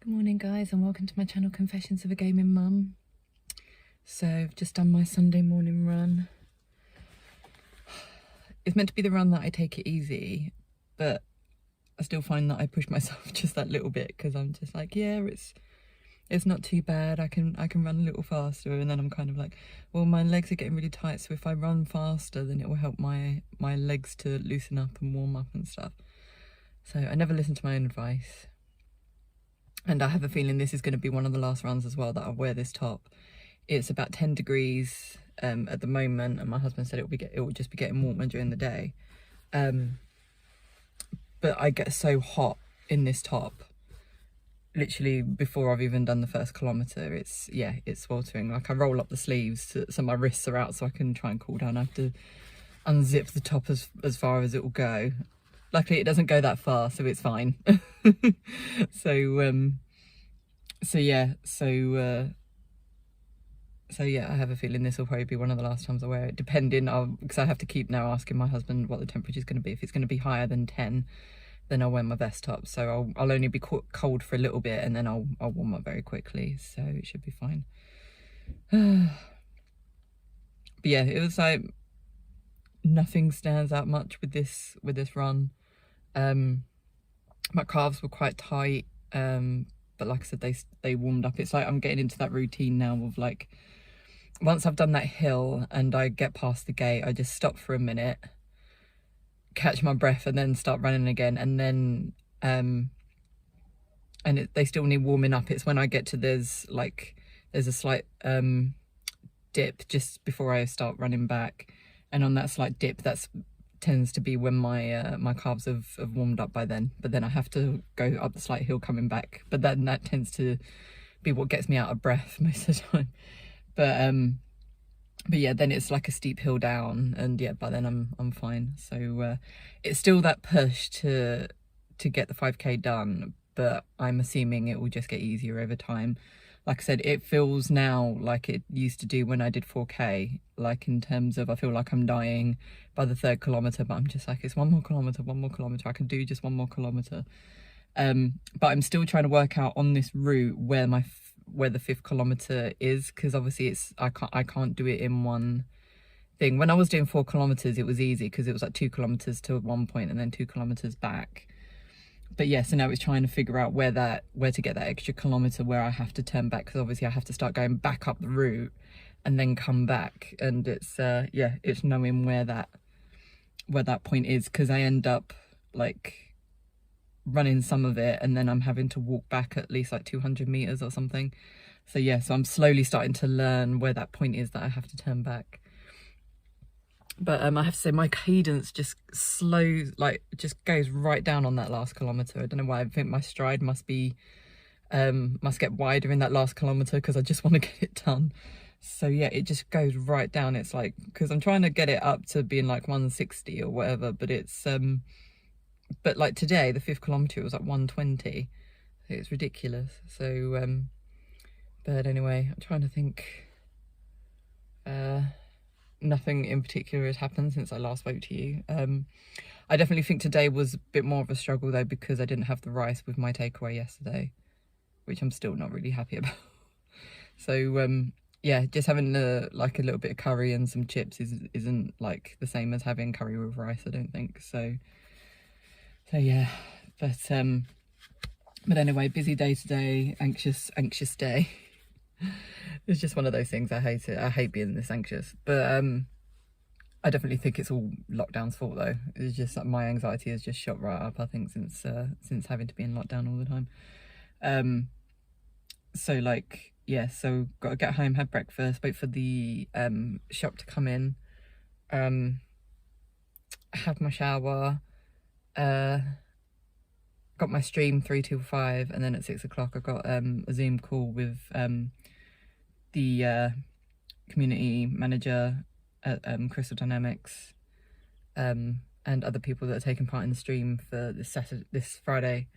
Good morning guys and welcome to my channel Confessions of a Gaming Mum. So I've just done my Sunday morning run. It's meant to be the run that I take it easy, but I still find that I push myself just that little bit because I'm just like, yeah, it's not too bad. I can run a little faster, and then I'm kind of like, well, my legs are getting really tight, so if I run faster then it will help my legs to loosen up and warm up and stuff. So I never listen to my own advice. And I have a feeling this is going to be one of the last runs as well that I'll wear this top. It's about 10 degrees at the moment, and my husband said it will just be getting warmer during the day. But I get so hot in this top, literally before I've even done the first kilometre. It's sweltering. Like, I roll up the sleeves so my wrists are out so I can try and cool down. I have to unzip the top as far as it will go. Luckily it doesn't go that far, so it's fine. So yeah, I have a feeling this will probably be one of the last times I wear it, depending on, because I have to keep now asking my husband what the temperature is going to be. If it's going to be higher than 10, then I'll wear my vest top. So I'll only be cold for a little bit, and then I'll warm up very quickly, so it should be fine. But yeah, it was like nothing stands out much with this run. My calves were quite tight, but like I said, they warmed up. It's like I'm getting into that routine now of, like, once I've done that hill and I get past the gate, I just stop for a minute, catch my breath, and then start running again. And then they still need warming up. It's when I get to there's a slight dip just before I start running back, and on that slight dip, that's tends to be when my calves have warmed up by then. But then I have to go up the slight hill coming back, but then that tends to be what gets me out of breath most of the time. But yeah, then it's like a steep hill down, and yeah, by then I'm fine. So it's still that push to get the 5k done, but I'm assuming it will just get easier over time. Like I said, it feels now like it used to do when I did 4k, like in terms of I feel like I'm dying by the 3rd kilometre, but I'm just like, it's one more kilometre, I can do just one more kilometre. But I'm still trying to work out on this route where the 5th kilometre is, because obviously I can't do it in one thing. When I was doing 4 kilometres, it was easy because it was like 2 kilometres to one point and then 2 kilometres back. But yeah, so now it's trying to figure out where to get that extra kilometre where I have to turn back, because obviously I have to start going back up the route and then come back. And it's it's knowing where that point is, because I end up like running some of it and then I'm having to walk back at least like 200 meters or something. So yeah, so I'm slowly starting to learn where that point is that I have to turn back. But I have to say, my cadence just just goes right down on that last kilometre. I don't know why. I think my stride must get wider in that last kilometre because I just want to get it done. So yeah, it just goes right down. It's like, because I'm trying to get it up to being like 160 or whatever, but it's but like today, the 5th kilometre was like 120. It's ridiculous. So but anyway, I'm trying to think. Nothing in particular has happened since I last spoke to you. I definitely think today was a bit more of a struggle though, because I didn't have the rice with my takeaway yesterday, which I'm still not really happy about. So yeah, just having like a little bit of curry and some chips isn't like the same as having curry with rice, I don't think. So yeah, but anyway, busy day today, anxious day. It's just one of those things. I hate it. I hate being this anxious, but I definitely think it's all lockdown's fault though. It's just that my anxiety has just shot right up, I think, since having to be in lockdown all the time. So like, yeah, so got to get home, have breakfast, wait for the shop to come in, have my shower, got my stream 3 till 5, and then at 6 o'clock I got a Zoom call with the community manager at Crystal Dynamics, and other people that are taking part in the stream for this Friday,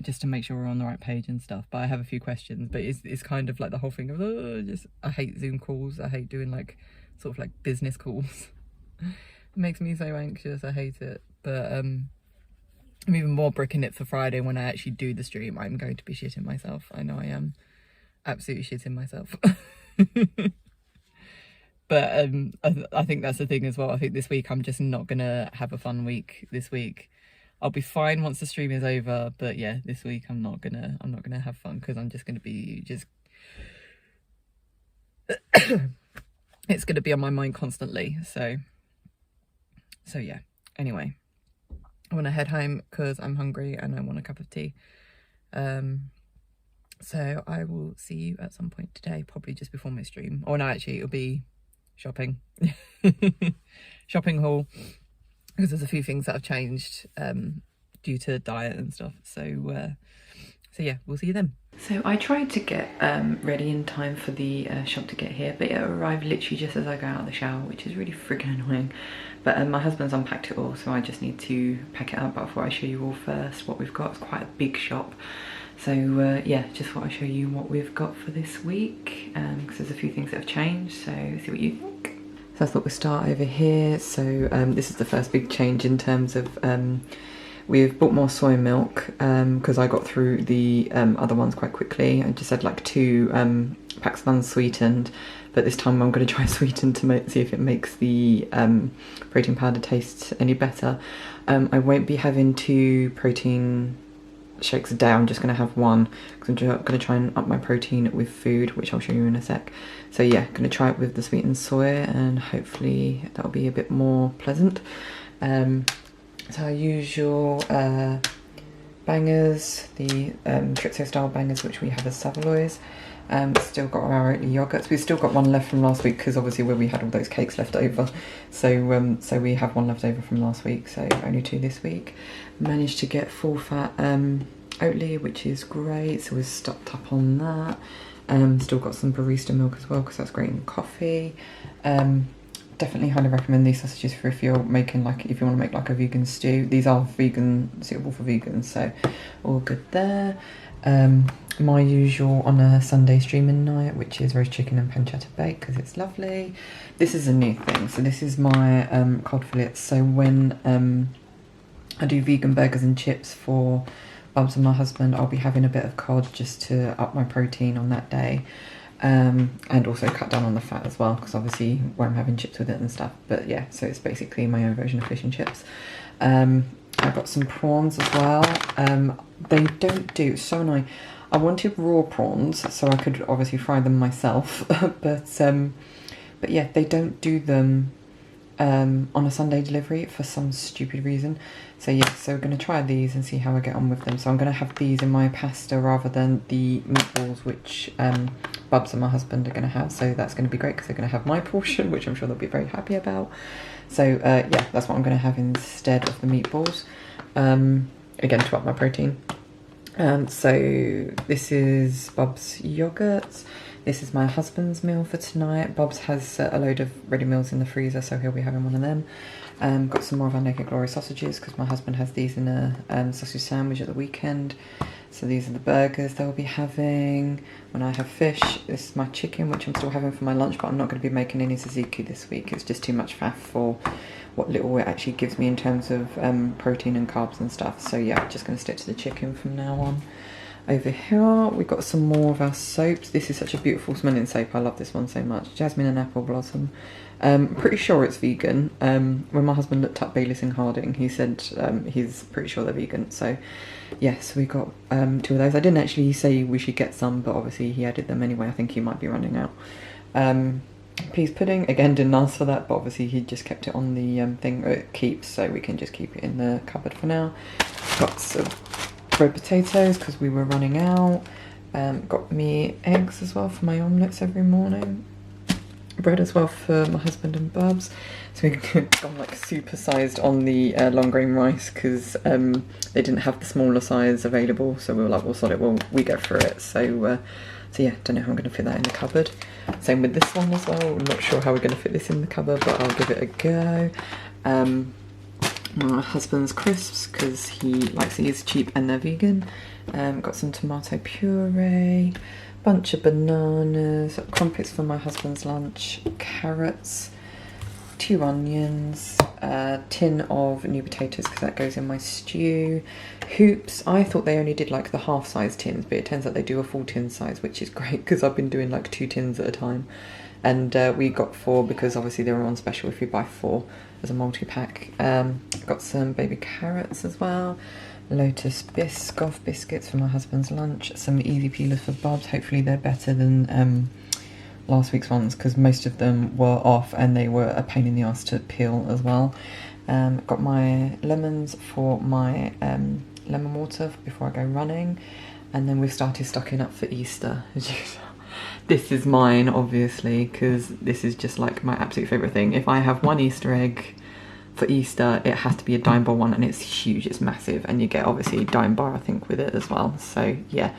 just to make sure we're on the right page and stuff. But I have a few questions, but it's kind of like the whole thing of I hate Zoom calls. I hate doing like sort of like business calls. It makes me so anxious. I hate it. But I'm even more bricking it for Friday when I actually do the stream. I'm going to be shitting myself. I know I am absolutely shitting myself. But I think that's the thing as well. I think this week I'm just not gonna have a fun week this week. I'll be fine once the stream is over, but yeah, this week I'm not gonna have fun because I'm just gonna be it's gonna be on my mind constantly. So yeah. Anyway, I want to head home because I'm hungry and I want a cup of tea. So I will see you at some point today, probably just before my stream. Or no, actually it'll be shopping. Shopping haul, because there's a few things that have changed due to diet and stuff. So yeah, we'll see you then. So I tried to get ready in time for the shop to get here, but it arrived literally just as I go out of the shower, which is really freaking annoying. But my husband's unpacked it all, so I just need to pack it up. But before I show you all first what we've got, it's quite a big shop. So yeah, just thought I'd show you what we've got for this week, because there's a few things that have changed, so see what you think. So I thought we'd start over here. So this is the first big change in terms of we've bought more soy milk because I got through the other ones quite quickly. I just had like 2 packs of unsweetened, but this time I'm going to try sweetened to see if it makes the protein powder taste any better. I won't be having 2 protein shakes a day. I'm just going to have 1 because I'm going to try and up my protein with food, which I'll show you in a sec. So yeah, going to try it with the sweetened soy and hopefully that'll be a bit more pleasant. So our usual bangers, the Trixo style bangers, which we have as Savoys. Still got our Oatly yogurts. We've still got 1 left from last week because obviously where we had all those cakes left over. So so we have 1 left over from last week, so only 2 this week. Managed to get full fat Oatly, which is great. So we're stocked up on that. Still got some barista milk as well because that's great in coffee. Definitely highly recommend these sausages for if you're making if you want to make like a vegan stew. These are suitable for vegans, so all good there. My usual on a Sunday streaming night, which is roast chicken and pancetta bake because it's lovely. This is a new thing, so this is my cod fillets. So when I do vegan burgers and chips for Bubs and my husband, I'll be having a bit of cod just to up my protein on that day. And also cut down on the fat as well, because obviously where I'm having chips with it and stuff. But yeah, so it's basically my own version of fish and chips. I got some prawns as well. They don't do, it's so annoying. I wanted raw prawns so I could obviously fry them myself, but yeah, they don't do them on a Sunday delivery for some stupid reason. So yeah, so we're going to try these and see how I get on with them. So I'm going to have these in my pasta rather than the meatballs, which Bubs and my husband are going to have. So that's going to be great because they're going to have my portion, which I'm sure they'll be very happy about. So yeah, that's what I'm going to have instead of the meatballs. Again, to up my protein. So this is Bubs' yogurts. This is my husband's meal for tonight. Bob's has a load of ready meals in the freezer, so he'll be having one of them. Got some more of our Naked Glory sausages because my husband has these in a sausage sandwich at the weekend. So these are the burgers they'll be having. When I have fish, this is my chicken, which I'm still having for my lunch, but I'm not going to be making any tzatziki this week. It's just too much faff for what little it actually gives me in terms of protein and carbs and stuff. So yeah, I'm just going to stick to the chicken from now on. Over here, we've got some more of our soaps. This is such a beautiful smelling soap. I love this one so much. Jasmine and Apple Blossom. Pretty sure it's vegan. When my husband looked up Bayliss and Harding, he said he's pretty sure they're vegan. So yes, we got 2 of those. I didn't actually say we should get some, but obviously he added them anyway. I think he might be running out. Peas pudding, again, didn't ask for that, but obviously he just kept it on the thing it keeps, so we can just keep it in the cupboard for now. Got some fried potatoes because we were running out. Got me eggs as well for my omelettes every morning. Bread as well for my husband and Bubs. So we gone like super sized on the long grain rice because they didn't have the smaller size available. So we were like, well, sod it, we go for it. So yeah, don't know how I'm going to fit that in the cupboard. Same with this one as well. I'm not sure how we're going to fit this in the cupboard, but I'll give it a go. My husband's crisps because he likes these cheap and they're vegan. Got some tomato puree, bunch of bananas, crumpets for my husband's lunch, carrots, 2 onions, a tin of new potatoes because that goes in my stew. Hoops, I thought they only did like the half size tins, but it turns out they do a full tin size, which is great because I've been doing like 2 tins at a time. And we got 4 because obviously they were on special if you buy 4 as a multi-pack. Got some baby carrots as well. Lotus Biscoff biscuits for my husband's lunch. Some easy peelers for Bob's. Hopefully they're better than last week's ones because most of them were off and they were a pain in the ass to peel as well. Got my lemons for my lemon water before I go running, and then we've started stocking up for Easter. This is mine obviously because this is just like my absolute favourite thing. If I have one Easter egg for Easter, it has to be a Daim Bar one, and it's huge, it's massive, and you get obviously Daim Bar I think with it as well. So yeah,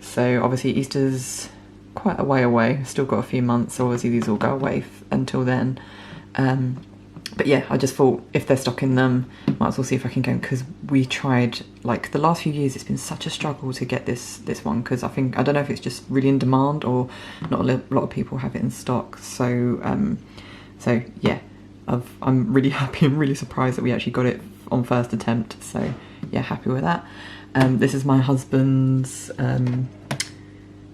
so obviously Easter's quite a way away, still got a few months, so obviously these all go away until then. But yeah, I just thought if they're stocking them, might as well see if I can go, because we tried, like the last few years it's been such a struggle to get this one, because I don't know if it's just really in demand or not a lot of people have it in stock. So so yeah, I'm really happy and really surprised that we actually got it on first attempt, so yeah, happy with that. This is my husband's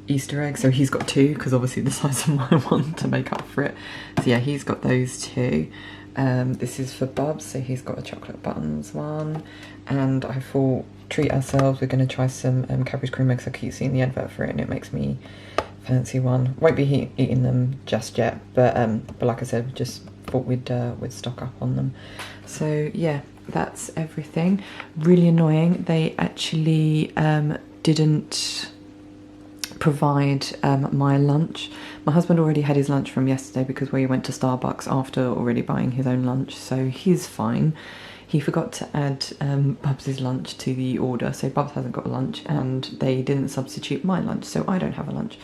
Easter egg, so he's got 2 because obviously the size of my one to make up for it. So yeah, he's got those 2. This is for Bob, so he's got a chocolate buttons one, and I thought treat ourselves, we're going to try some Cadbury's cream eggs. I keep seeing the advert for it and it makes me fancy one. Won't be eating them just yet, but like I said, just thought we'd stock up on them. So yeah, that's everything. Really annoying, they actually didn't provide my lunch. My husband already had his lunch from yesterday because we went to Starbucks after already buying his own lunch, so he's fine. He forgot to add Bubs' lunch to the order, so Bubs hasn't got a lunch, and they didn't substitute my lunch, so I don't have a lunch.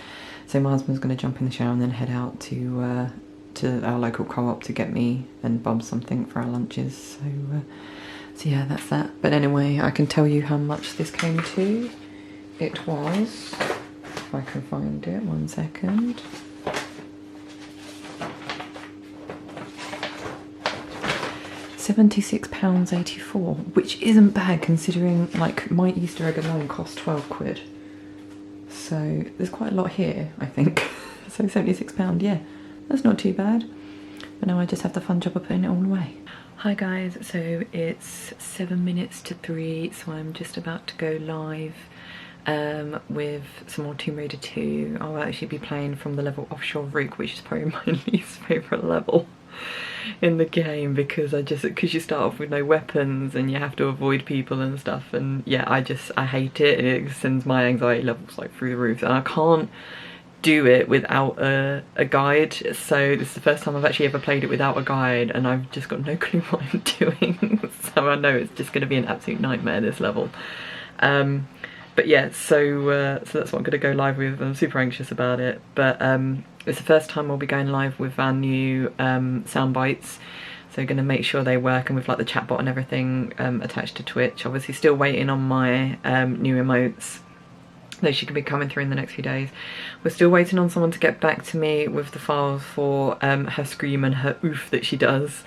So my husband's going to jump in the shower and then head out to our local co-op to get me and Bubs something for our lunches. So yeah, that's that. But anyway, I can tell you how much this came to. It was, if I can find it, 1 second. £76.84, which isn't bad considering like my Easter egg alone cost 12 quid. So there's quite a lot here, I think. So £76, yeah, that's not too bad. But now I just have the fun job of putting it all away. Hi guys, so it's 7 minutes to 3, so I'm just about to go live with some more Tomb Raider 2. I'll actually be playing from the level Offshore Rig, which is probably my least favourite level in the game, because you start off with no weapons and you have to avoid people and stuff, and yeah, I hate it, and it sends my anxiety levels like through the roof, and I can't do it without a guide. So this is the first time I've actually ever played it without a guide, and I've just got no clue what I'm doing. So I know it's just going to be an absolute nightmare, this level. But yeah, so that's what I'm going to go live with. I'm super anxious about it, but it's the first time we'll be going live with our new sound bites, so going to make sure they work, and with like the chatbot and everything attached to Twitch. Obviously still waiting on my new emotes. They should be coming through in the next few days. We're still waiting on someone to get back to me with the files for her scream and her oof that she does.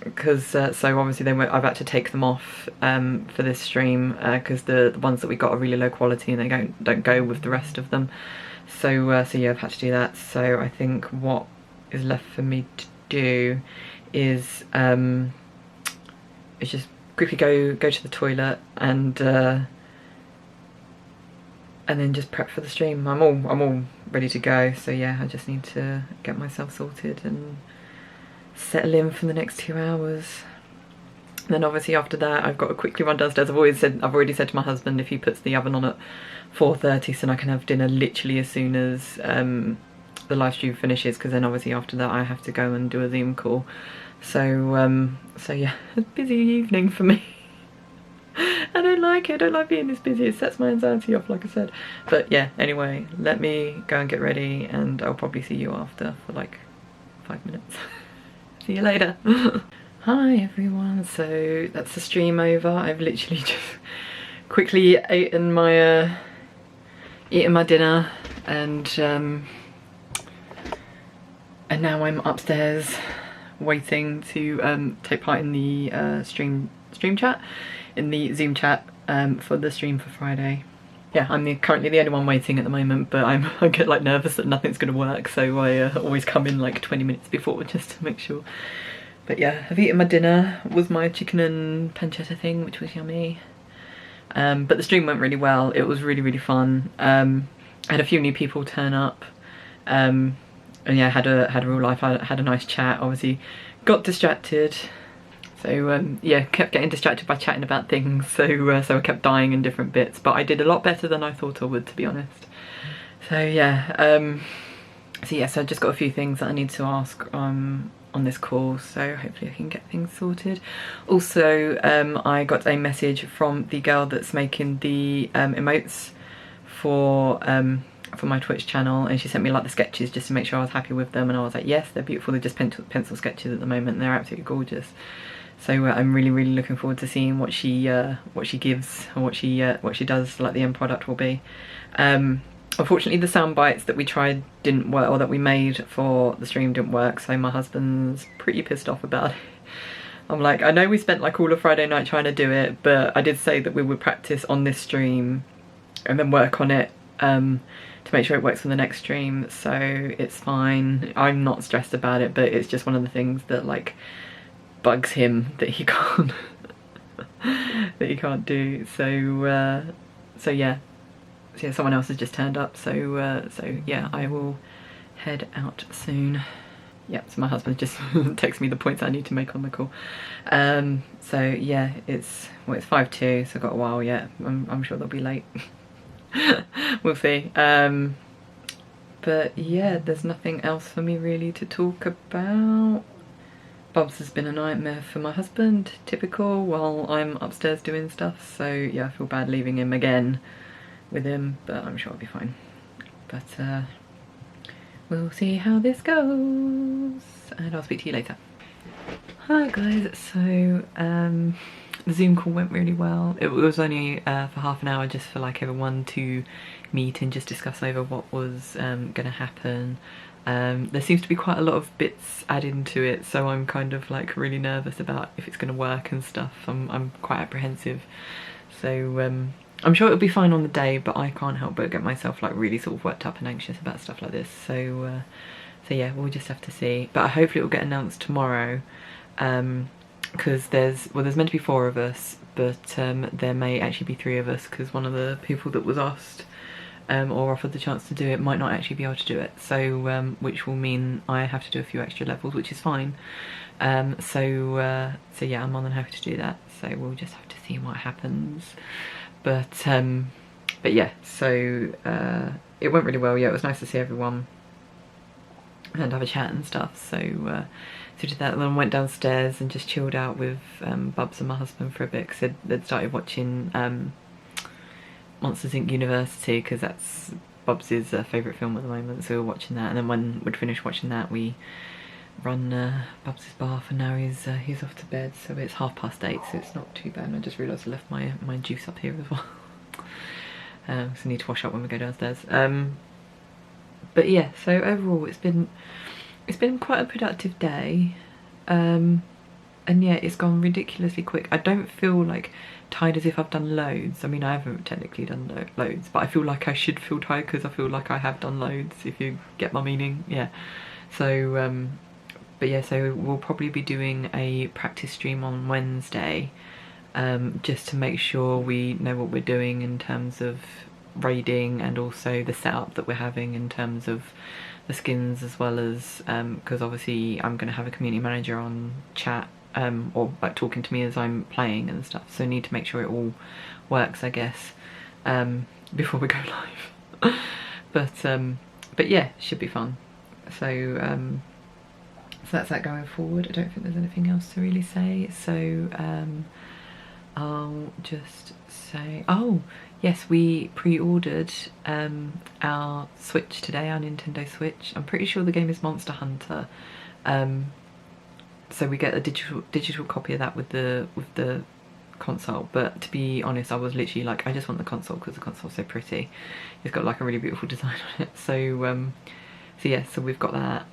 Because so obviously I've had to take them off for this stream because the ones that we got are really low quality and they don't go with the rest of them. So so yeah, I've had to do that. So I think what is left for me to do is just quickly go to the toilet and then just prep for the stream. I'm all ready to go. So yeah, I just need to get myself sorted and settle in for the next 2 hours. And then obviously after that I've got to quickly run downstairs. I've already said to my husband if he puts the oven on at 4:30 so I can have dinner literally as soon as the live stream finishes, because then obviously after that I have to go and do a Zoom call. So so yeah, a busy evening for me. I don't like it, I don't like being this busy, it sets my anxiety off, like I said. But yeah, anyway, let me go and get ready and I'll probably see you after for like 5 minutes. See you later. Hi everyone, so that's the stream over. I've literally just quickly eaten my dinner and now I'm upstairs waiting to take part in the stream chat, in the Zoom chat for the stream for Friday. Yeah, I'm currently the only one waiting at the moment, but I get like nervous that nothing's going to work, so I always come in like 20 minutes before just to make sure. But yeah, I've eaten my dinner. It was my chicken and pancetta thing, which was yummy. But the stream went really well. It was really, really fun. I had a few new people turn up. And yeah, had a real life. I had a nice chat. Obviously, got distracted. So yeah, kept getting distracted by chatting about things. So I kept dying in different bits. But I did a lot better than I thought I would, to be honest. So yeah. So I just got a few things that I need to ask on this call, so hopefully I can get things sorted. Also, I got a message from the girl that's making the emotes for my Twitch channel, and she sent me like the sketches just to make sure I was happy with them, and I was like, yes, they're beautiful. They're just pencil sketches at the moment. They're absolutely gorgeous. So I'm really, really looking forward to seeing what she gives, or what she does, like the end product will be. Unfortunately, the sound bites that we tried didn't work, or that we made for the stream didn't work, so my husband's pretty pissed off about it. I'm like, I know we spent like all of Friday night trying to do it, but I did say that we would practice on this stream and then work on it to make sure it works for the next stream, so it's fine. I'm not stressed about it, but it's just one of the things that like bugs him that he can't that he can't do. So yeah. So yeah, someone else has just turned up, so yeah, I will head out soon. Yeah, so my husband just texted me the points I need to make on the call. So yeah, it's 5:02, so I've got a while yet. I'm sure they'll be late. We'll see. But yeah, there's nothing else for me really to talk about. Bob's has been a nightmare for my husband, typical, while I'm upstairs doing stuff, so yeah, I feel bad leaving him again with him, but I'm sure I'll be fine. But we'll see how this goes, and I'll speak to you later. Hi guys, so the Zoom call went really well. It was only for half an hour, just for like everyone to meet and just discuss over what was gonna happen. There seems to be quite a lot of bits added to it, so I'm kind of like really nervous about if it's gonna work and stuff. I'm quite apprehensive, so I'm sure it'll be fine on the day, but I can't help but get myself like really sort of worked up and anxious about stuff like this. So yeah, we'll just have to see. But hopefully it will get announced tomorrow, because there's meant to be 4 of us, but there may actually be 3 of us, because one of the people that was asked or offered the chance to do it might not actually be able to do it. So which will mean I have to do a few extra levels, which is fine. So yeah, I'm more than happy to do that. So we'll just have to see what happens. But yeah, so it went really well. Yeah, it was nice to see everyone and have a chat and stuff. So did that, and then went downstairs and just chilled out with Bubs and my husband for a bit, because they'd started watching Monsters Inc. University, because that's Bubs' favourite film at the moment. So we were watching that, and then when we'd finished watching that, we run Bubs' bath, and now he's off to bed. So it's 8:30, so it's not too bad. And I just realised I left my juice up here as well. So I need to wash up when we go downstairs. But yeah, so overall it's been quite a productive day, and yeah, it's gone ridiculously quick. I don't feel like tired as if I've done loads. I mean, I haven't technically done loads, but I feel like I should feel tired because I feel like I have done loads, if you get my meaning. Yeah, so but yeah, so we'll probably be doing a practice stream on Wednesday, just to make sure we know what we're doing in terms of raiding, and also the setup that we're having in terms of the skins, as well as because obviously I'm going to have a community manager on chat, or like talking to me as I'm playing and stuff, so I need to make sure it all works, I guess, before we go live. But yeah, should be fun. So so that's that going forward. I don't think there's anything else to really say, so I'll just say, oh yes, we pre-ordered our Switch today, our Nintendo Switch. I'm pretty sure the game is Monster Hunter, so we get a digital copy of that with the console. But to be honest, I was literally like, I just want the console because the console's so pretty. It's got like a really beautiful design on it. So so yeah, so we've got that.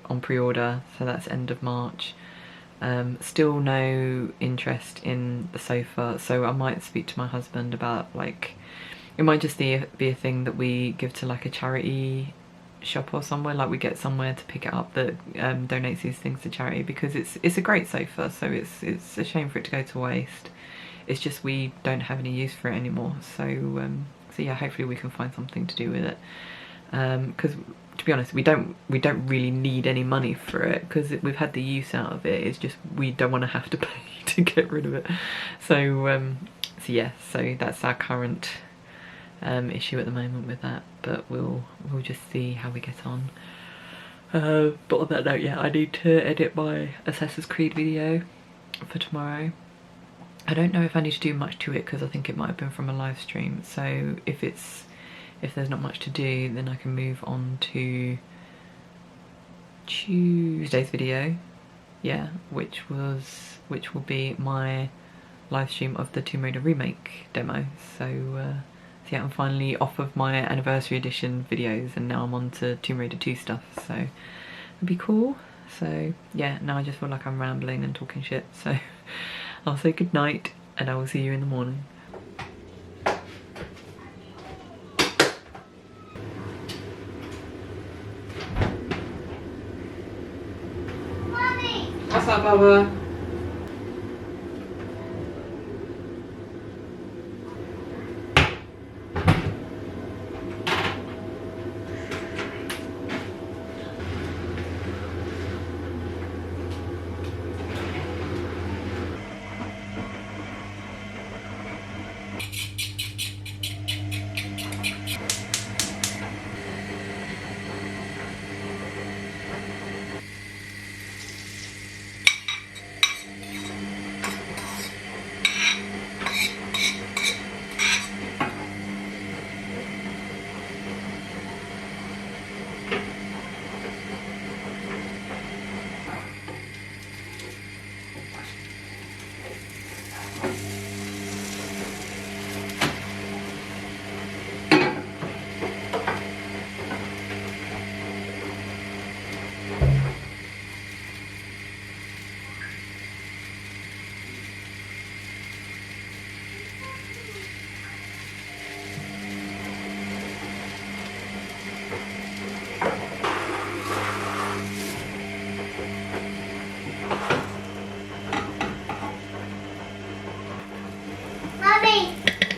on pre-order, so that's end of March. Still no interest in the sofa, so I might speak to my husband about, like, it might just be a thing that we give to like a charity shop or somewhere, like we get somewhere to pick it up that donates these things to charity, because it's a great sofa, so it's a shame for it to go to waste. It's just we don't have any use for it anymore, so so yeah, hopefully we can find something to do with it, because to be honest, we don't really need any money for it, because we've had the use out of it. It's just we don't want to have to pay to get rid of it. So so yeah, so that's our current issue at the moment with that, but we'll just see how we get on. But on that note, yeah, I need to edit my Assassin's Creed video for tomorrow. I don't know if I need to do much to it, because I think it might have been from a live stream, so if there's not much to do, then I can move on to Tuesday's video, yeah, which will be my live stream of the Tomb Raider remake demo. So yeah, I'm finally off of my anniversary edition videos, and now I'm on to Tomb Raider 2 stuff, so it'd be cool. So yeah, now I just feel like I'm rambling and talking shit, so I'll say good night, and I will see you in the morning. Mommy! What's up, Baba?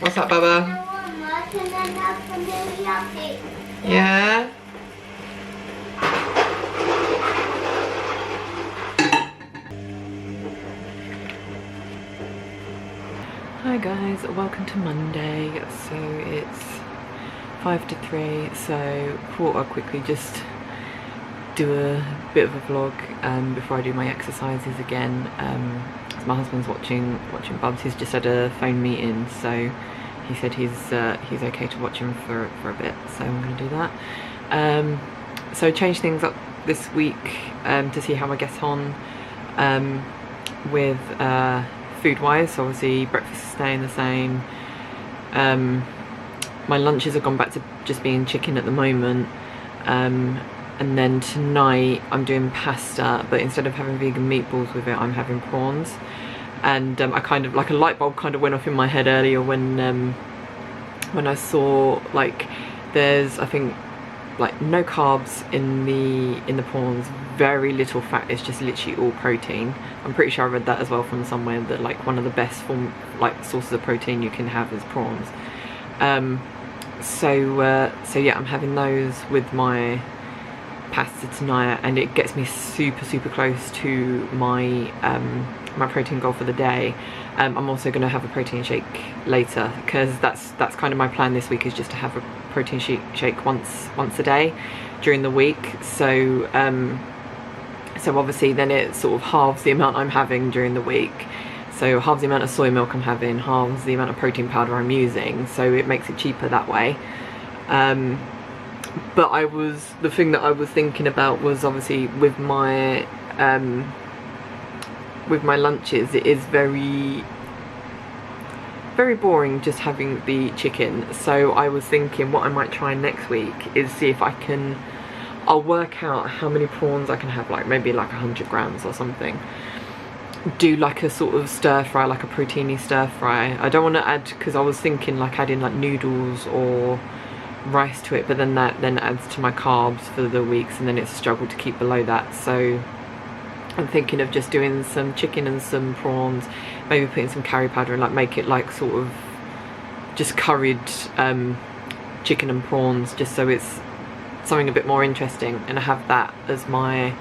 What's up, Baba? Yeah? Hi guys, welcome to Monday. So it's 5 to 3, so thought I'd quickly just do a bit of a vlog before I do my exercises again. So my husband's watching Bubs. He's just had a phone meeting, so he said he's okay to watch him for a bit, so I'm going to do that. So change things up this week to see how I get on with food wise. So obviously breakfast is staying the same. My lunches have gone back to just being chicken at the moment, and then tonight I'm doing pasta, but instead of having vegan meatballs with it, I'm having prawns. And I kind of, like, a light bulb kind of went off in my head earlier when I saw, like, there's, I think, like, no carbs in the prawns, very little fat, it's just literally all protein. I'm pretty sure I read that as well from somewhere, that like one of the best sources of protein you can have is prawns. So yeah, I'm having those with my pasta tonight, and it gets me super close to my my protein goal for the day. I'm also going to have a protein shake later, because that's kind of my plan this week, is just to have a protein shake once a day during the week. So so obviously then it sort of halves the amount I'm having during the week. So halves the amount of soy milk I'm having, halves the amount of protein powder I'm using, so it makes it cheaper that way. But the thing that I was thinking about was, obviously with my lunches, it is very boring just having the chicken. So I was thinking what I might try next week is see if I can I'll work out how many prawns I can have, like maybe like 100 grams or something. Do like a sort of stir fry, like a proteiny stir fry. I don't want to add, because I was thinking like adding like noodles or rice to it, but then that then adds to my carbs for the weeks, and then it's a struggle to keep below that. So I'm thinking of just doing some chicken and some prawns, maybe putting some curry powder and like make it like sort of just curried chicken and prawns, just so it's something a bit more interesting, and I have that as my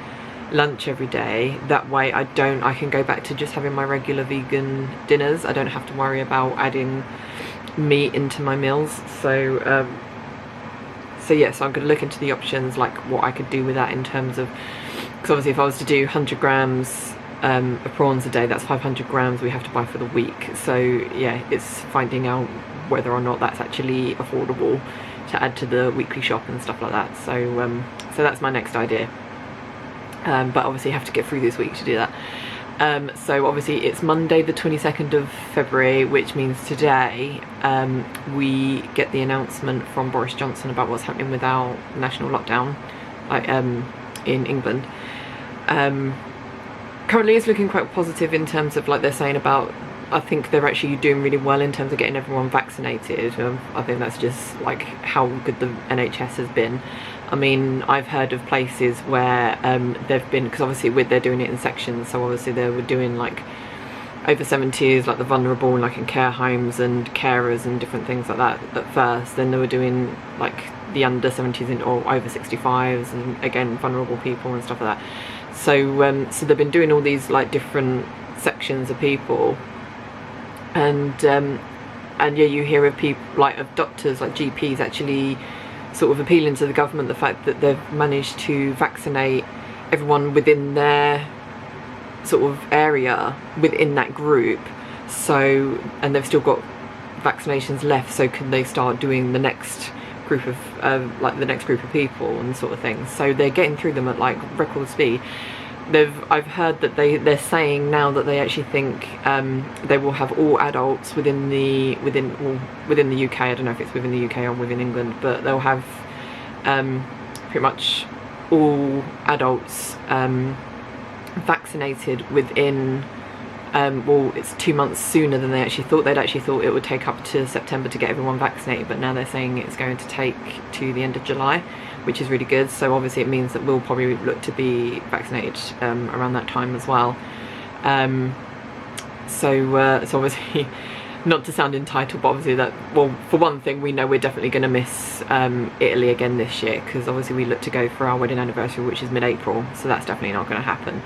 lunch every day. That way I can go back to just having my regular vegan dinners. I don't have to worry about adding meat into my meals. So yeah, so I'm going to look into the options, like what I could do with that in terms of, because obviously if I was to do 100 grams of prawns a day, that's 500 grams we have to buy for the week. So yeah, it's finding out whether or not that's actually affordable to add to the weekly shop and stuff like that. So so that's my next idea. But obviously have to get through this week to do that. So obviously it's Monday the 22nd of February, which means today we get the announcement from Boris Johnson about what's happening with our national lockdown in England. Currently it's looking quite positive in terms of, like, they're saying about, I think they're actually doing really well in terms of getting everyone vaccinated. I think that's just like how good the NHS has been. I mean, I've heard of places where they've been, because obviously they're doing it in sections, so obviously they were doing like over 70s, like the vulnerable, like in care homes and carers and different things like that at first. Then they were doing like the under 70s or over 65s, and again vulnerable people and stuff like that. So so they've been doing all these like different sections of people, and yeah, you hear of people like of doctors, like GPs, actually sort of appealing to the government the fact that they've managed to vaccinate everyone within their sort of area within that group. So, and they've still got vaccinations left, so can they start doing the next group of like the next group of people and sort of things. So they're getting through them at like record speed. I've heard that they're saying now that they actually think they will have all adults within the UK. I don't know if it's within the UK or within England, but they'll have pretty much all adults vaccinated within well, it's 2 months sooner than they actually thought. They'd actually thought it would take up to September to get everyone vaccinated, but now they're saying it's going to take to the end of July, which is really good. So obviously it means that we'll probably look to be vaccinated around that time as well. So obviously, not to sound entitled, but obviously that, well, for one thing, we know we're definitely going to miss Italy again this year, because obviously we look to go for our wedding anniversary, which is mid-April, so that's definitely not going to happen.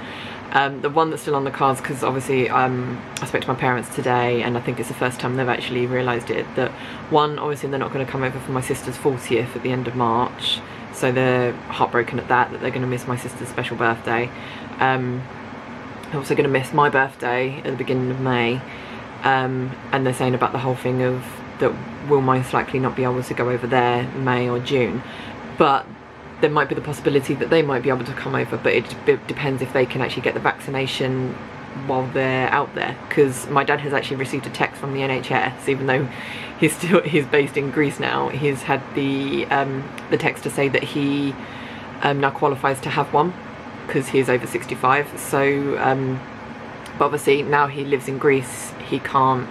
The one that's still on the cards, because obviously I spoke to my parents today, and I think it's the first time they've actually realised it, that one, obviously they're not going to come over for my sister's 40th at the end of March, so they're heartbroken at that they're going to miss my sister's special birthday. They're also going to miss my birthday at the beginning of May, and they're saying about the whole thing of that we'll most likely not be able to go over there May or June, but there might be the possibility that they might be able to come over, but it depends if they can actually get the vaccination while they're out there, because my dad has actually received a text from the NHS, even though he's based in Greece now. He's had the text to say that he now qualifies to have one because he is over 65. So but obviously now he lives in Greece, he can't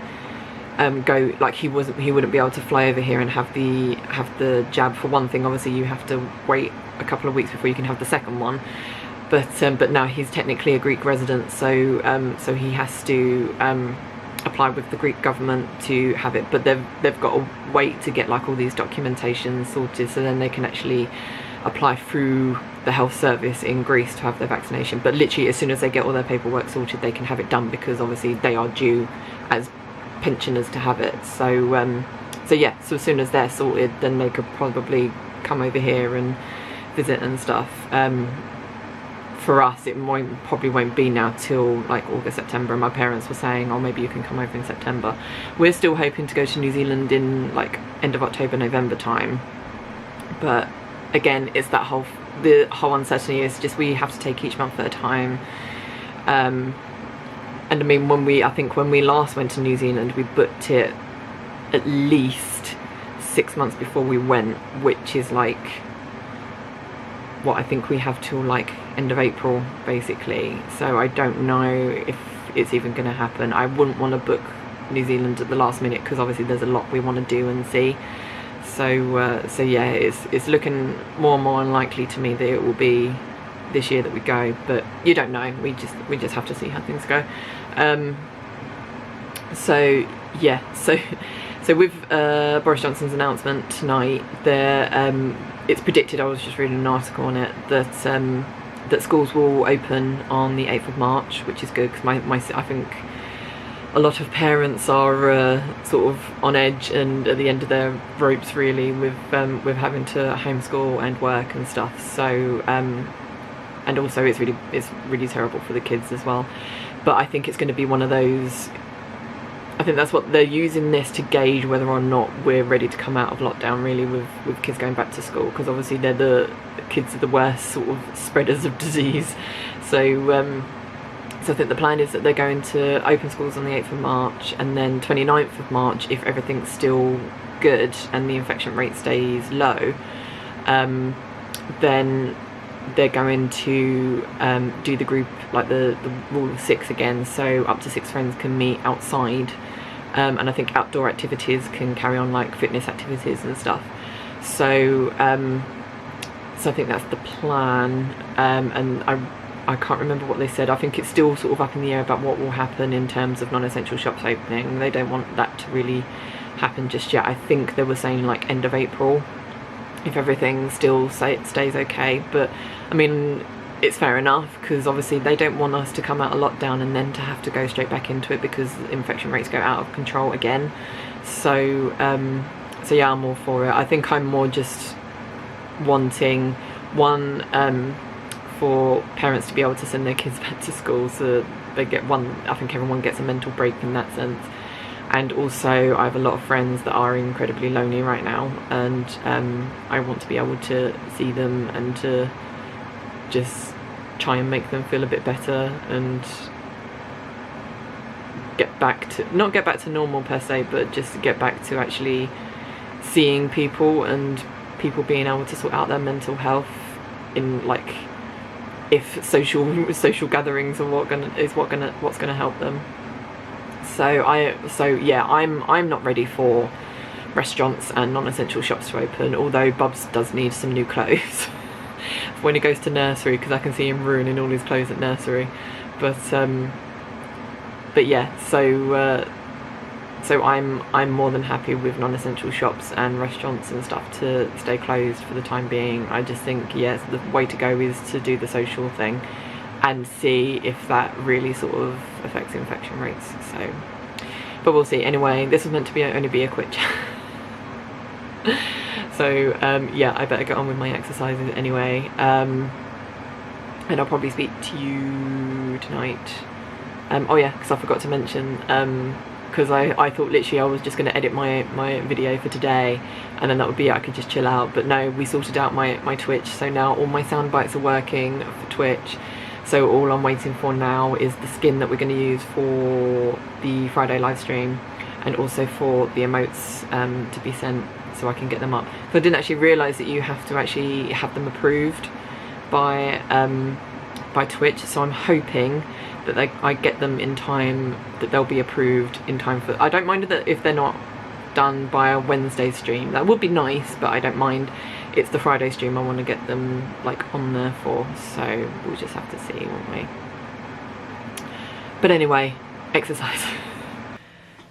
go, like he wouldn't be able to fly over here and have the jab. For one thing, obviously you have to wait a couple of weeks before you can have the second one, but now he's technically a Greek resident, so so he has to apply with the Greek government to have it, but they've got to wait to get like all these documentations sorted, so then they can actually apply through the health service in Greece to have their vaccination. But literally as soon as they get all their paperwork sorted, they can have it done, because obviously they are due as pensioners to have it. So so yeah, so as soon as they're sorted, then they could probably come over here and visit and stuff. For us, it probably won't be now till like August, September, and my parents were saying, oh, maybe you can come over in September. We're still hoping to go to New Zealand in like end of October, November time, but again, it's that the whole uncertainty is just we have to take each month at a time. And I mean, I think when we last went to New Zealand, we booked it at least 6 months before we went, which is like what I think we have till like end of April basically, so I don't know if it's even going to happen. I wouldn't want to book New Zealand at the last minute because obviously there's a lot we want to do and see, so so yeah, it's looking more and more unlikely to me that it will be this year that we go, but you don't know, we just have to see how things go. So yeah, so with Boris Johnson's announcement tonight, it's predicted, I was just reading an article on it, that that schools will open on the 8th of March, which is good, because I think a lot of parents are sort of on edge and at the end of their ropes really with having to homeschool and work and stuff, so and also it's really terrible for the kids as well. But I think it's going to be one of those, I think that's what they're using this to gauge whether or not we're ready to come out of lockdown really, with kids going back to school, because obviously they're the kids are the worst sort of spreaders of disease. So so I think the plan is that they're going to open schools on the 8th of March, and then 29th of March, if everything's still good and the infection rate stays low, then they're going to do the group, like the rule of 6 again, so up to 6 friends can meet outside, and I think outdoor activities can carry on, like fitness activities and stuff. So so I think that's the plan, and I can't remember what they said. I think it's still sort of up in the air about what will happen in terms of non-essential shops opening. They don't want that to really happen just yet. I think they were saying like end of April, if everything still stays okay. But I mean, it's fair enough, because obviously they don't want us to come out of lockdown and then to have to go straight back into it because infection rates go out of control again. So so yeah, I'm all for it. I think I'm more just wanting one, for parents to be able to send their kids back to school, so they get one, I think everyone gets a mental break in that sense. And also I have a lot of friends that are incredibly lonely right now, and I want to be able to see them and to just try and make them feel a bit better and get back to, not get back to normal per se, but just get back to actually seeing people and people being able to sort out their mental health in, like, if social gatherings are what's gonna help them. So yeah, I'm not ready for restaurants and non-essential shops to open, although Bubs does need some new clothes when he goes to nursery, because I can see him ruining all his clothes at nursery. But yeah, so I'm more than happy with non-essential shops and restaurants and stuff to stay closed for the time being. I just think, yes, the way to go is to do the social thing and see if that really sort of affects infection rates. So, but we'll see. Anyway, this was meant to only be a quick chat. So yeah, I better get on with my exercises anyway, and I'll probably speak to you tonight. Oh yeah, because I forgot to mention, because I thought literally I was just going to edit my video for today and then that would be it, I could just chill out. But no, we sorted out my Twitch, so now all my sound bites are working for Twitch. So all I'm waiting for now is the skin that we're going to use for the Friday live stream, and also for the emotes to be sent so I can get them up. So I didn't actually realise that you have to actually have them approved by Twitch, so I'm hoping that I get them in time, that they'll be approved in time for, I don't mind that if they're not done by a Wednesday stream, that would be nice, but I don't mind. It's the Friday stream I want to get them like on there for, so we'll just have to see, won't we? But anyway, exercise.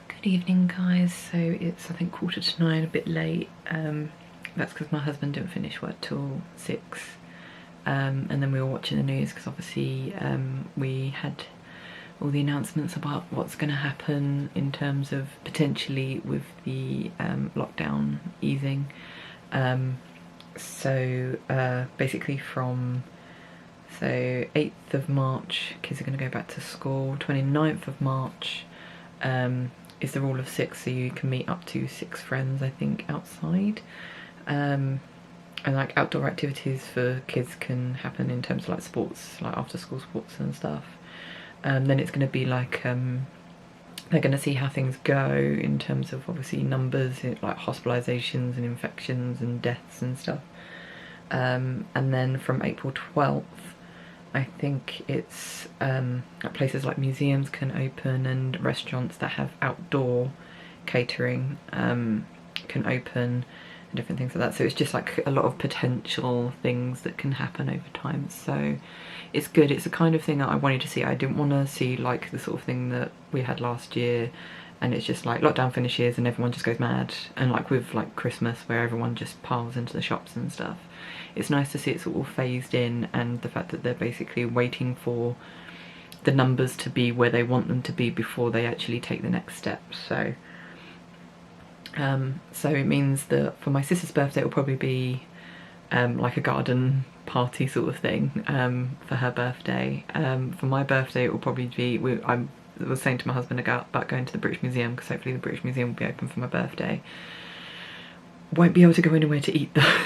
Good evening guys, so it's I think 9:15, a bit late. That's because my husband didn't finish work till 6. And then we were watching the news because obviously we had all the announcements about what's going to happen in terms of potentially with the lockdown easing. So basically from 8th of March kids are going to go back to school. 29th of March is the rule of 6, so you can meet up to 6 friends I think outside. And like outdoor activities for kids can happen in terms of like sports, like after school sports and stuff. Then it's going to be like they're going to see how things go in terms of obviously numbers, like hospitalizations and infections and deaths and stuff. and then from April 12th I think it's places like museums can open, and restaurants that have outdoor catering can open, and different things like that. So it's just like a lot of potential things that can happen over time. So it's good. It's the kind of thing that I wanted to see. I didn't want to see like the sort of thing that we had last year, and it's just like lockdown finishes and everyone just goes mad, and like with like Christmas where everyone just piles into the shops and stuff. It's nice to see it sort of phased in, and the fact that they're basically waiting for the numbers to be where they want them to be before they actually take the next step. So so it means that for my sister's birthday it will probably be like a garden party sort of thing for her birthday. For my birthday it will probably be, I was saying to my husband about going to the British Museum, because hopefully the British Museum will be open for my birthday. Won't be able to go anywhere to eat though,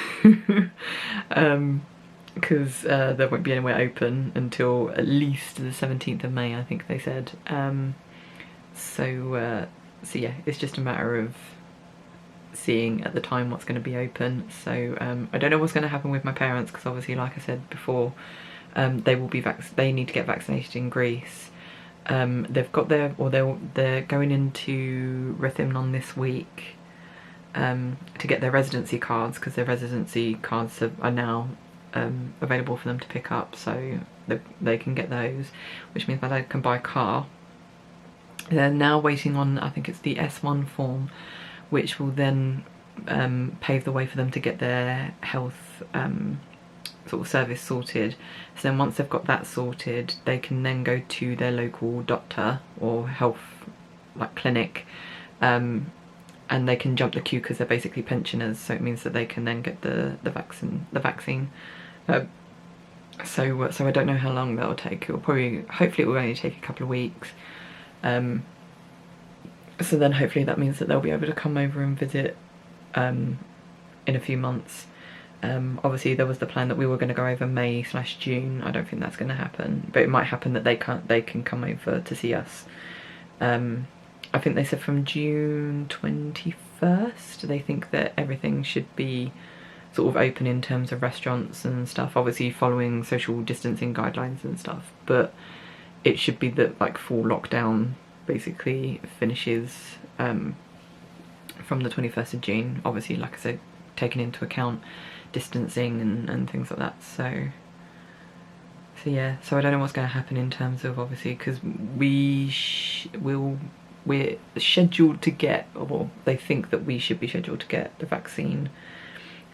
because there won't be anywhere open until at least the 17th of May, I think they said. So yeah, it's just a matter of seeing at the time what's going to be open. So I don't know what's going to happen with my parents, because obviously, like I said before, they will be they need to get vaccinated in Greece. They've got their, or they're going into Rethymnon this week to get their residency cards, because their residency cards are now available for them to pick up, so they can get those, which means my dad can buy a car. They're now waiting on, I think it's the S1 form, which will then pave the way for them to get their health sort of service sorted. So then once they've got that sorted, they can then go to their local doctor or health like clinic, and they can jump the queue because they're basically pensioners, so it means that they can then get the vaccine. So I don't know how long that'll take. It'll probably, hopefully it will only take a couple of weeks. So then hopefully that means that they'll be able to come over and visit in a few months. Obviously there was the plan that we were going to go over May/June. I don't think that's going to happen, but it might happen that they can come over to see us. I think they said from June 21st they think that everything should be sort of open in terms of restaurants and stuff, obviously following social distancing guidelines and stuff, but it should be that like full lockdown basically finishes from the 21st of June, obviously like I said, taking into account distancing and things like that. So yeah, so I don't know what's going to happen in terms of, obviously, because we're scheduled to get, or they think that we should be scheduled to get the vaccine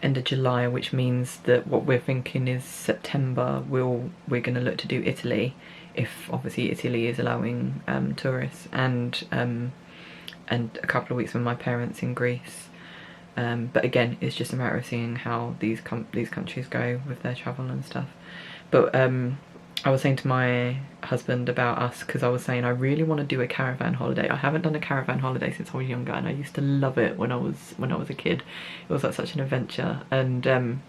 end of July, which means that what we're thinking is September we're going to look to do Italy, if obviously Italy is allowing tourists, and a couple of weeks with my parents in Greece. But again, it's just a matter of seeing how these countries go with their travel and stuff. But I was saying to my husband about us, because I was saying I really want to do a caravan holiday. I haven't done a caravan holiday since I was younger, and I used to love it when I was a kid. It was like such an adventure. And don't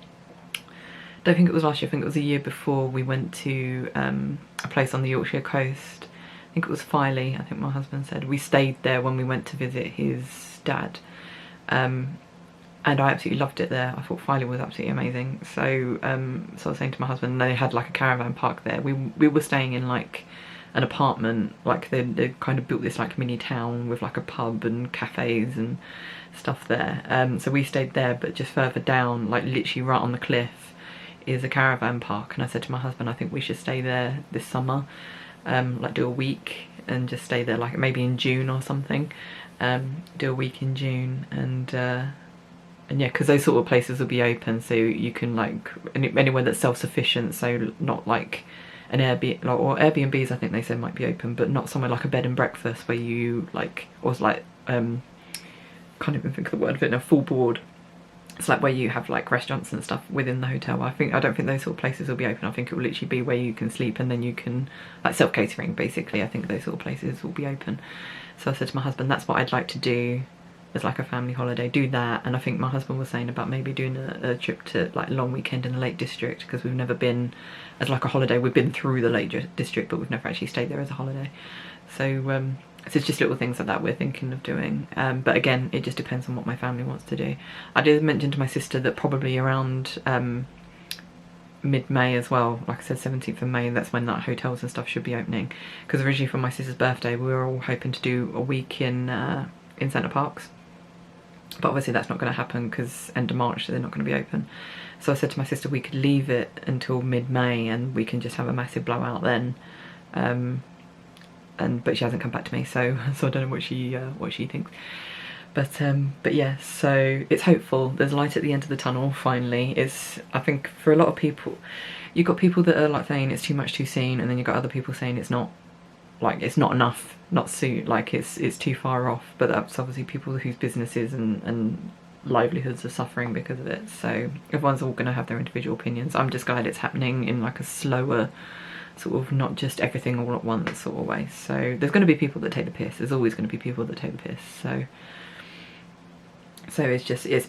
think it was last year, I think it was a year before, we went to a place on the Yorkshire coast. I think it was Filey, I think my husband said. We stayed there when we went to visit his dad. And I absolutely loved it there. I thought Filey was absolutely amazing. So so I was saying to my husband, they had like a caravan park there. We were staying in like an apartment, like they kind of built this like mini town with like a pub and cafes and stuff there. So we stayed there, but just further down, like literally right on the cliff, is a caravan park. And I said to my husband, I think we should stay there this summer, like do a week and just stay there, like maybe in June or something. Do a week in June, and yeah, because those sort of places will be open, so you can like anywhere that's self-sufficient, so not like an Airbnb, or Airbnbs I think they said might be open, but not somewhere like a bed and breakfast where you like, or like can't even think of the word of it now, full board. It's like where you have like restaurants and stuff within the hotel. I don't think those sort of places will be open. I think it will literally be where you can sleep, and then you can, like self-catering basically. I think those sort of places will be open. So I said to my husband, that's what I'd like to do as like a family holiday, do that. And I think my husband was saying about maybe doing a trip to like a long weekend in the Lake District, because we've never been as like a holiday. We've been through the Lake District, but we've never actually stayed there as a holiday. So so it's just little things like that we're thinking of doing. But again, it just depends on what my family wants to do. I did mention to my sister that probably around mid-May as well. Like I said, 17th of May, that's when that hotels and stuff should be opening. Because originally for my sister's birthday, we were all hoping to do a week in Center Parcs. But obviously that's not going to happen because end of March, so they're not going to be open. So I said to my sister we could leave it until mid-May and we can just have a massive blowout then. But she hasn't come back to me, so I don't know what she thinks. But yeah, so it's hopeful. There's light at the end of the tunnel finally. I think for a lot of people, you've got people that are like saying it's too much too soon, and then you've got other people saying it's not, like it's not enough, not soon, like it's too far off. But that's obviously people whose businesses and livelihoods are suffering because of it. So everyone's all going to have their individual opinions. I'm just glad it's happening in like a slower sort of, not just everything all at once sort of way. So there's going to be people that take the piss. There's always going to be people that take the piss. So it's just, I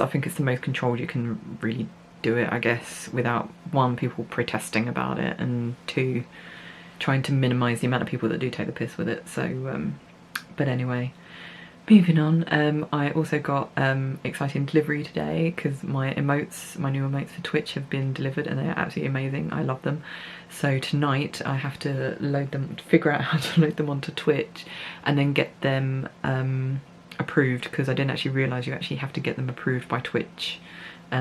think it's the most controlled you can really do it, I guess, without, one, people protesting about it, and two, trying to minimise the amount of people that do take the piss with it. So, but anyway, moving on, I also got exciting delivery today because my new emotes for Twitch have been delivered and they're absolutely amazing. I love them. So tonight I have to figure out how to load them onto Twitch and then get them approved, because I didn't actually realise you actually have to get them approved by Twitch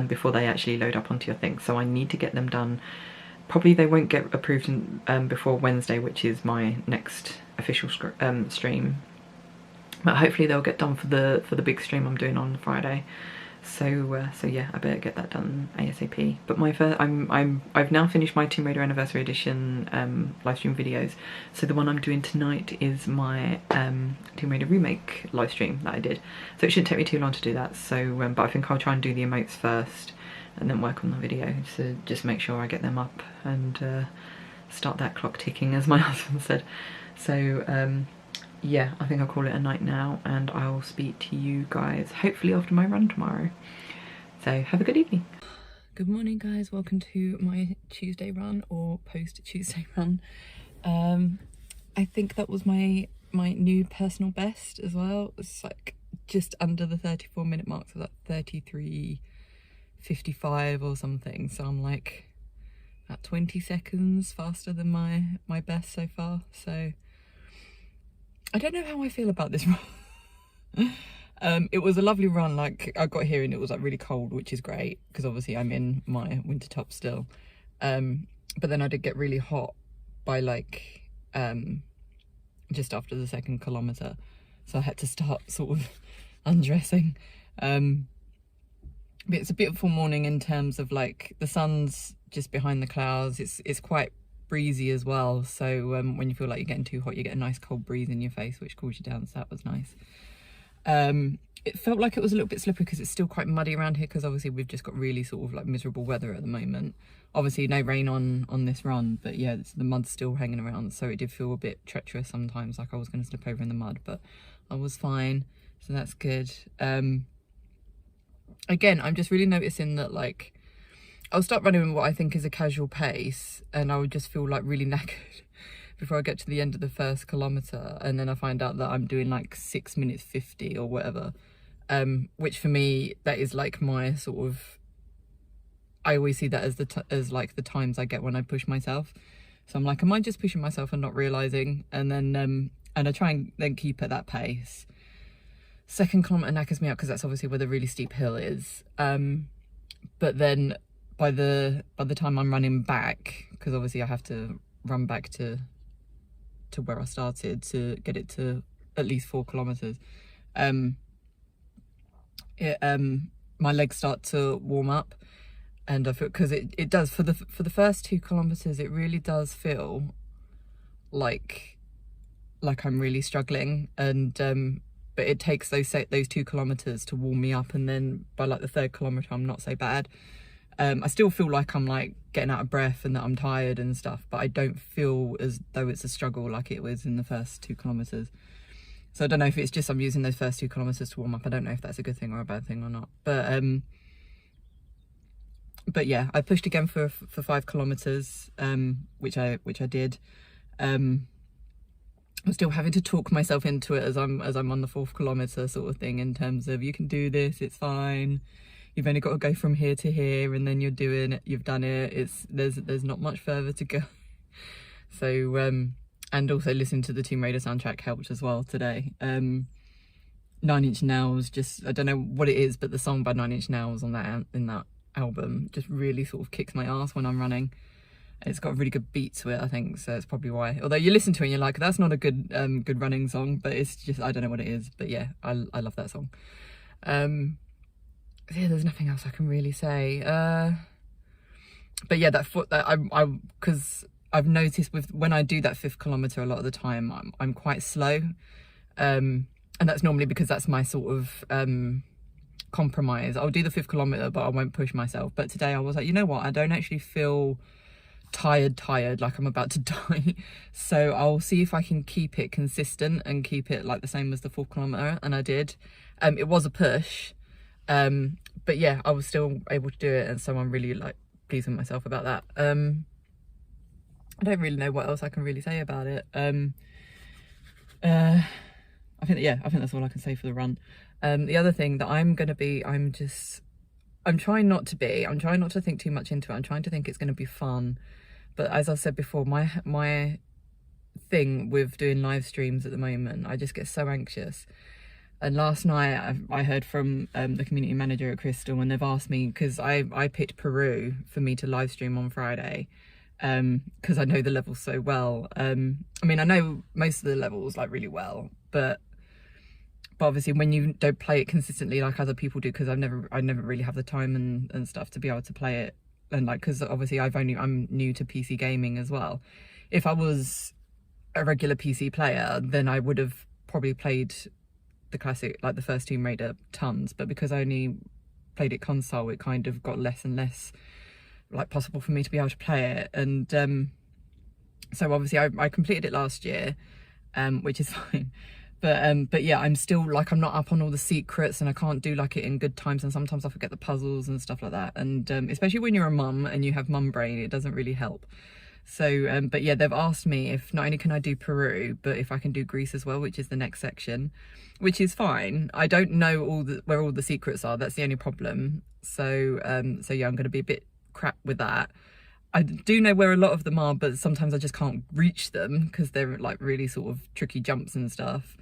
before they actually load up onto your thing. So I need to get them done. Probably they won't get approved before Wednesday, which is my next official stream. But hopefully they'll get done for the big stream I'm doing on Friday. So yeah, I better get that done ASAP. But I've now finished my Tomb Raider Anniversary Edition livestream videos. So the one I'm doing tonight is my Tomb Raider remake livestream that I did. So it shouldn't take me too long to do that. So but I think I'll try and do the emotes first and then work on the video. So just make sure I get them up and start that clock ticking, as my husband said. So yeah, I think I'll call it a night now, and I'll speak to you guys hopefully after my run tomorrow. So have a good evening. Good morning, guys. Welcome to my Tuesday run, or post-Tuesday run. I think that was my new personal best as well. It's like just under the 34-minute mark, so that's 33:55 or something. So I'm like at 20 seconds faster than my best so far. So I don't know how I feel about this run. It was a lovely run. Like, I got here and it was like really cold, which is great because obviously I'm in my winter top still. But then I did get really hot by like just after the 2nd kilometre, so I had to start sort of undressing. But it's a beautiful morning in terms of like the sun's just behind the clouds. It's quite breezy as well, so when you feel like you're getting too hot, you get a nice cold breeze in your face which cools you down, so that was nice. It felt like it was a little bit slippery because it's still quite muddy around here, because obviously we've just got really sort of like miserable weather at the moment. Obviously no rain on this run, but yeah, the mud's still hanging around, so it did feel a bit treacherous sometimes, like I was going to slip over in the mud, but I was fine, so that's good. Again, I'm just really noticing that like I'll start running with what I think is a casual pace, and I would just feel like really knackered before I get to the end of the 1st kilometre, and then I find out that I'm doing like 6 minutes 50 or whatever, which for me, that is like my sort of, I always see that as like the times I get when I push myself. So I'm like, am I just pushing myself and not realising? And then and I try and then keep at that pace. 2nd kilometre knackers me out because that's obviously where the really steep hill is. But then by the time I'm running back, because obviously I have to run back to where I started to get it to at least 4 kilometres, my legs start to warm up, and I feel, because it does for the first 2 kilometres, it really does feel like I'm really struggling, and but it takes those 2 kilometres to warm me up, and then by like the 3rd kilometre I'm not so bad. I still feel like I'm like getting out of breath and that I'm tired and stuff, but I don't feel as though it's a struggle like it was in the first 2 kilometres. So I don't know if it's just I'm using those first 2 kilometres to warm up. I don't know if that's a good thing or a bad thing or not. But yeah, I pushed again for 5 kilometres, which I did. I'm still having to talk myself into it as I'm on the 4th kilometre sort of thing, in terms of you can do this, it's fine. you've only got to go from here to here, and then you've done it. There's not much further to go. So and also listening to the Tomb Raider soundtrack helped as well today. 9 Inch Nails, just, I don't know what it is, but the song by 9 Inch Nails on that album just really sort of kicks my ass when I'm running. It's got a really good beat to it, I think, so it's probably why. Although you listen to it and you're like, that's not a good good running song, but it's just, I don't know what it is. But yeah, I love that song. Yeah, there's nothing else I can really say. But yeah, because I've noticed when I do that 5th kilometre a lot of the time, I'm quite slow. And that's normally because that's my sort of compromise. I'll do the 5th kilometre, but I won't push myself. But today I was like, you know what? I don't actually feel tired like I'm about to die, so I'll see if I can keep it consistent and keep it like the same as the 4th kilometre, and I did. It was a push, but yeah, I was still able to do it, and so I'm really like pleased with myself about that. I don't really know what else I can really say about it. I think that's all I can say for the run. The other thing that I'm trying not to think too much into it. I'm trying to think it's going to be fun. But as I've said before, my thing with doing live streams at the moment, I just get so anxious. And last night I heard from the community manager at Crystal, and they've asked me, because I picked Peru for me to live stream on Friday, because I know the levels so well. I mean, I know most of the levels like really well, but obviously when you don't play it consistently like other people do, because I never really have the time and stuff to be able to play it, and like, because obviously I'm new to PC gaming as well. If I was a regular PC player, then I would have probably played the classic, like the first Tomb Raider, tons, but because I only played it console, it kind of got less and less like possible for me to be able to play it. And so obviously I completed it last year, which is fine. But yeah, I'm still like, I'm not up on all the secrets, and I can't do like it in good times, and sometimes I forget the puzzles and stuff like that. And especially when you're a mum and you have mum brain, it doesn't really help. So but yeah, they've asked me if not only can I do Peru, but if I can do Greece as well, which is the next section, which is fine. I don't know where all the secrets are. That's the only problem. So yeah, I'm going to be a bit crap with that. I do know where a lot of them are, but sometimes I just can't reach them because they're like really sort of tricky jumps and stuff.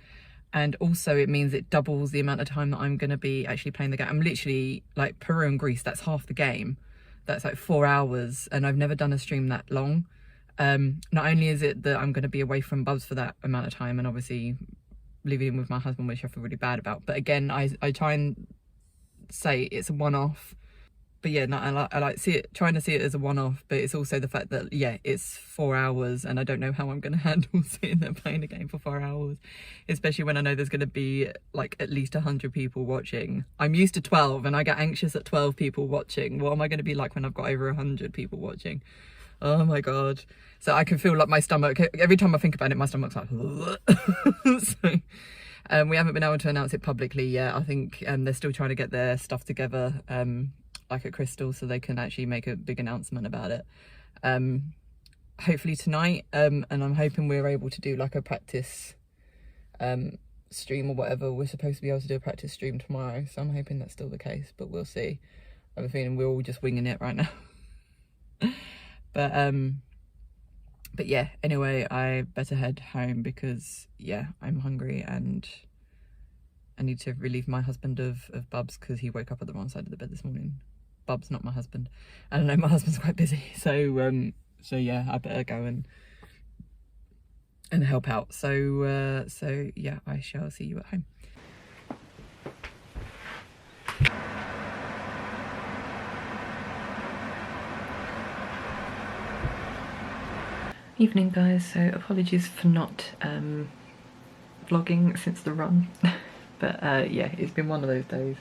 And also it means it doubles the amount of time that I'm going to be actually playing the game. I'm literally like, Peru and Greece, that's half the game. That's like 4 hours, and I've never done a stream that long. Not only is it that I'm going to be away from Bubs for that amount of time, and obviously living in with my husband, which I feel really bad about. But again, I try and say it's a one-off. But yeah, no, I like trying to see it as a one-off, but it's also the fact that, yeah, it's 4 hours, and I don't know how I'm going to handle sitting there playing a game for 4 hours, especially when I know there's going to be like at least 100 people watching. I'm used to 12, and I get anxious at 12 people watching. What am I going to be like when I've got over 100 people watching? Oh my God. So I can feel like my stomach, every time I think about it, my stomach's like, so we haven't been able to announce it publicly yet. I think they're still trying to get their stuff together, like at Crystal, so they can actually make a big announcement about it. Hopefully tonight, and I'm hoping we're able to do like a practice stream or whatever. We're supposed to be able to do a practice stream tomorrow, so I'm hoping that's still the case, but we'll see. I have a feeling we're all just winging it right now. But yeah, anyway, I better head home because yeah, I'm hungry and I need to relieve my husband of Bubs because he woke up at the wrong side of the bed this morning. Bubs, not my husband. I don't know, my husband's quite busy, so yeah, I better go and help out. So yeah, I shall see you at home. Evening guys, so apologies for not vlogging since the run. But yeah, it's been one of those days.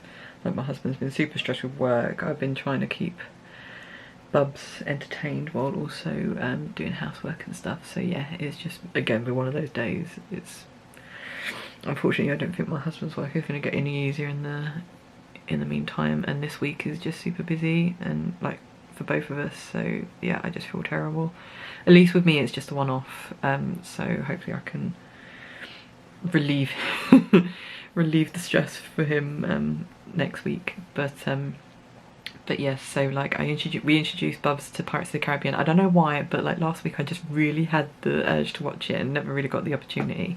Like, my husband's been super stressed with work. I've been trying to keep Bubs entertained while also doing housework and stuff. So yeah, it's just again been one of those days. It's unfortunately, I don't think my husband's work is going to get any easier in the meantime, and this week is just super busy, and like for both of us. So yeah, I just feel terrible. At least with me it's just a one-off, so hopefully I can relieve the stress for him next week. But But yes, so like we introduced Bubs to Pirates of the Caribbean. I don't know why, but like last week I just really had the urge to watch it and never really got the opportunity.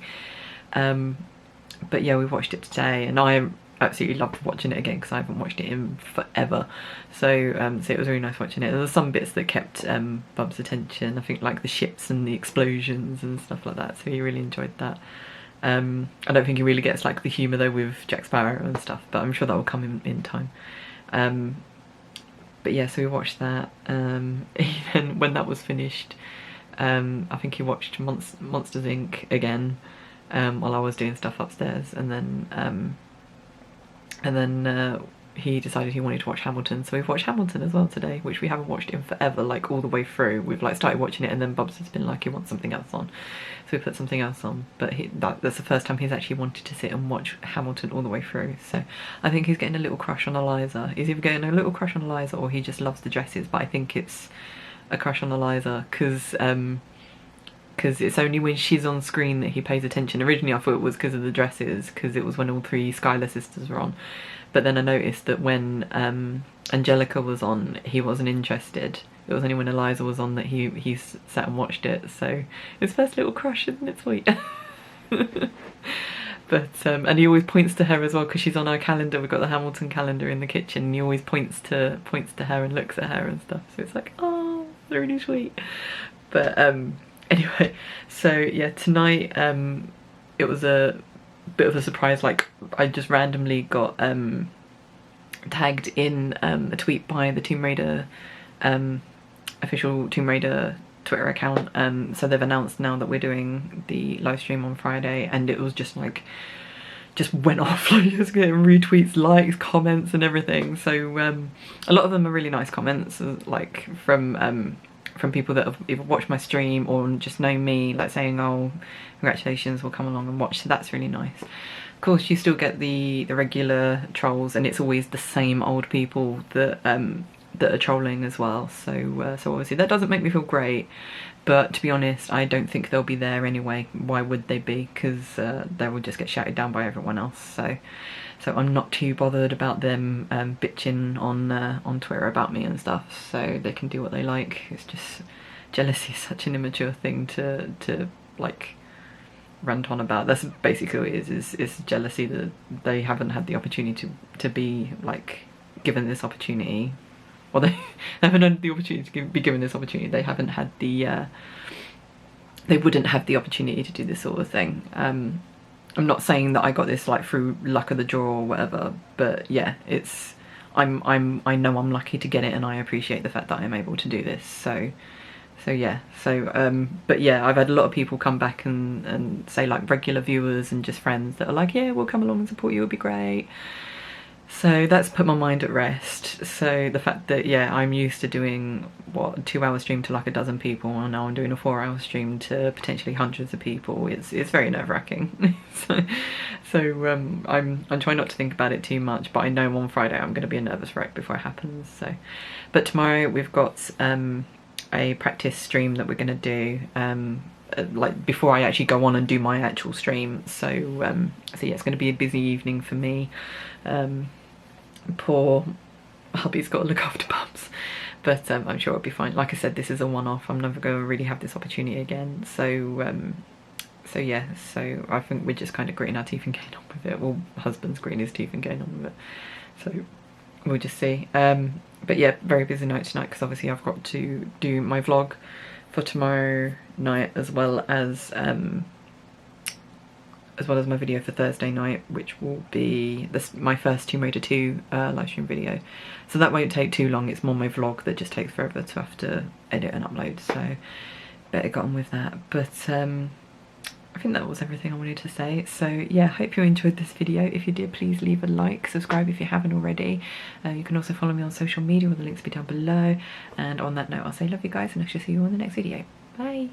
But yeah, we watched it today, and I absolutely loved watching it again because I haven't watched it in forever. So so it was really nice watching it. There were some bits that kept Bub's attention. I think like the ships and the explosions and stuff like that. So he really enjoyed that. I don't think he really gets like the humour though with Jack Sparrow and stuff, but I'm sure that will come in time. But yeah, so we watched that. Even when that was finished, I think he watched Monsters Inc. again while I was doing stuff upstairs, and then he decided he wanted to watch Hamilton, so we've watched Hamilton as well today, which we haven't watched in forever, like all the way through. We've like started watching it, and then Bubs has been like he wants something else on, so we put something else on. But that's the first time he's actually wanted to sit and watch Hamilton all the way through. So I think he's getting a little crush on Eliza. He's either getting a little crush on Eliza or he just loves the dresses. But I think it's a crush on Eliza because it's only when she's on screen that he pays attention. Originally I thought it was because of the dresses, because it was when all three Schuyler sisters were on. But then I noticed that when Angelica was on, he wasn't interested. It was only when Eliza was on that he sat and watched it. So his first little crush, isn't it sweet? But and he always points to her as well because she's on our calendar. We've got the Hamilton calendar in the kitchen, and he always points to her and looks at her and stuff. So it's like, oh, it's really sweet. But anyway, so yeah, tonight it was a bit of a surprise. Like I just randomly got tagged in a tweet by the Tomb Raider official Tomb Raider Twitter account. So they've announced now that we're doing the live stream on Friday, and it was just like went off, like just getting retweets, likes, comments and everything. So a lot of them are really nice comments, like from people that have either watched my stream or just know me, like saying, oh, congratulations, we'll come along and watch. So that's really nice. Of course, you still get the regular trolls, and it's always the same old people that are trolling as well. So so obviously that doesn't make me feel great, but to be honest, I don't think they'll be there anyway. Why would they be? Because they will just get shouted down by everyone else. So I'm not too bothered about them bitching on Twitter about me and stuff. So they can do what they like. It's just jealousy is such an immature thing to like rant on about. That's basically what it is. It's jealousy that they haven't had the opportunity to be like given this opportunity. Well, they haven't had the opportunity to be given this opportunity. They haven't had the they wouldn't have the opportunity to do this sort of thing. I'm not saying that I got this like through luck of the draw or whatever, but yeah, it's I know I'm lucky to get it, and I appreciate the fact that I'm able to do this. So yeah, but yeah, I've had a lot of people come back and say, like regular viewers and just friends that are like, yeah, we'll come along and support you, it'll be great. So that's put my mind at rest. So the fact that, yeah, I'm used to doing, what, a 2-hour stream to like a dozen people, and now I'm doing a 4-hour stream to potentially hundreds of people, it's very nerve-wracking. so I'm trying not to think about it too much, but I know on Friday I'm going to be a nervous wreck before it happens. So, but tomorrow we've got a practice stream that we're going to do, like before I actually go on and do my actual stream. So so yeah, it's going to be a busy evening for me. Poor hubby's got to look after Bubs, but I'm sure it'll be fine. Like I said, this is a one-off. I'm never going to really have this opportunity again. So so yeah, so I think we're just kind of gritting our teeth and getting on with it. Well, husband's gritting his teeth and getting on with it. So we'll just see. But yeah, very busy night tonight because obviously I've got to do my vlog for tomorrow night, as well as my video for Thursday night, which will be my first Tomb Raider 2 live stream video. So that won't take too long. It's more my vlog that just takes forever to have to edit and upload, so better get on with that. But I think that was everything I wanted to say. So yeah, hope you enjoyed this video. If you did, please leave a like, subscribe if you haven't already. You can also follow me on social media, all the links will be down below. And on that note, I'll say love you guys, and I shall see you on the next video. Bye.